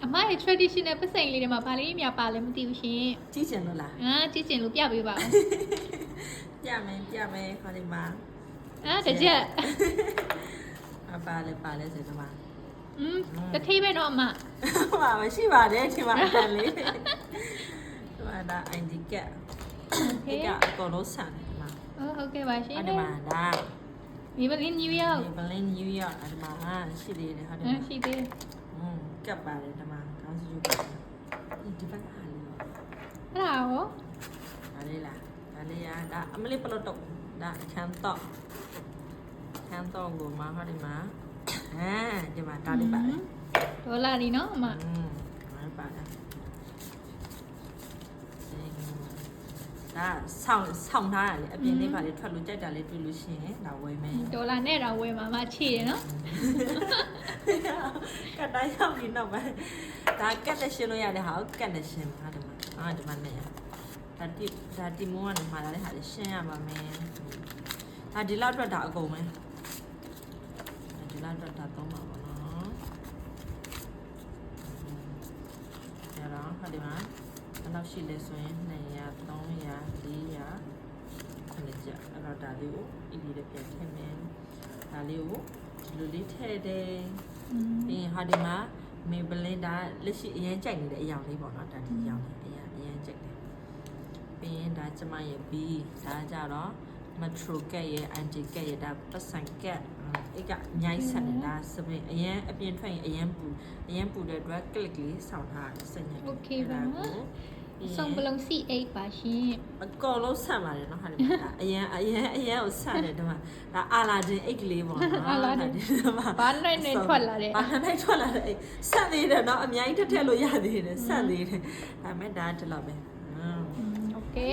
အမရဲ့ traditional ပတ်စံလေးတွေမှာဗာလေးများပါလဲမသိဘူးရှင် ကြည့်ချင်လို့လား ကြည့်ချင်လို့ပြပေးပါဦး ပြမယ်ခေါ်ဒီမှာ တစ်ချက် ပါလဲဆိုတော့မှာ တထေးပဲတော့အမ ဟိုမှာမရှိပါတယ်ဒီမှာအတန်လေးဒီမှာဒါ ID ကတ်ဒီကအကုန်လုံးဆန်တယ်ဒီမှာ ဟုတ်ကဲ့ပါရှင် ဒီမှာဒါ Maybelline New York Maybelline New York ဒီမှာရှိသေးတယ်ဟုတ်တယ် ရှိသေး ကတ်ပါတယ်ဒီမှာကောင်းစုပါတယ်ဒီဘက်ကဟာလေး အဲ့ဒါရော ဒါလေးလားဒါလေးဒါအမလေးပလော့တော့ဒါခန်းတော့ကိုမှာဟာဒီမှာဒီမှာဒါလေးပါတယ် ဒေါ်လာဒီနော်အမ ပါတယ်ဒါဆောင်းထားတာလေအပြင်လေးပါလေထွက်လို့ကြိုက်တာလေးတွေ့လို့ရှိရင်ဒါဝယ်မယ် ဒေါ်လာနဲ့တော့ဝယ်မှာမချေတယ်နော် ကတ်တိုင်းရောက်ပြီးတော့ပဲဒါကတ်တဲ့ရှင်းလို့ရတယ်ဟာကတ်တဲ့ရှင်းပါဒီမှာဒီမှာနဲ့ဒါတီမိုးကနေမှာလာတဲ့ဟာလေးရှင်းရပါမယ်ဒါဒီလောက်အတွက်ဒါအကုန်ပဲဒီလောက်အတွက်ဒါသုံးပါပါနော်ဒါတော့ဟာဒီမှာဘယ်လောက်ရှိလဲဆိုရင်200 300 400ခဏကြာအဲ့တော့ဒါလေးကိုအီဒီနဲ့ပြန်ထည့်မယ်ဒါလေးကိုဒီလိုလေးထည့်တယ်ပြီးရင်ဟာဒီမှာ Maybelline ဒါလက်ရှိအရင်ကြိုက်နေတဲ့အရာလေးပေါ့နော်ဒါဒီအရာလေးအရင်ကြိုက်တယ်ပြီးရင်ဒါကျမရဲ့ B ဒါကြတော့ Metro Cat ရဲ့ Anti Cat ရဲ့ဒါပတ်စံ Cat အဲ့ကအများကြီးဆက်နေတာစပင်းအရင်အပြင်ထွက်ရင်အရင်ပူတဲ့အတွက် click လေးဆောင်းထားတယ်စက်ညက် โอเคပါနော်စုံပလုံး C8 ပါရှင် အကောင်လုံးဆက်ပါတယ်နော်ဟာဒီမှာအရင်ကိုဆက်တယ်ဒီမှာဒါအာလာဒင်အိတ်ကလေးပေါ့နော် အာလာဒင်ဘာနဲ့နဲ့ထွက်လာတဲ့ ဘာနဲ့ထွက်လာတဲ့ဆက်သေးတယ်နော်အများကြီးထက်လို့ရသေးတယ်ဆက်သေးတယ်ဒါပေမဲ့ဒါတလောက်ပဲ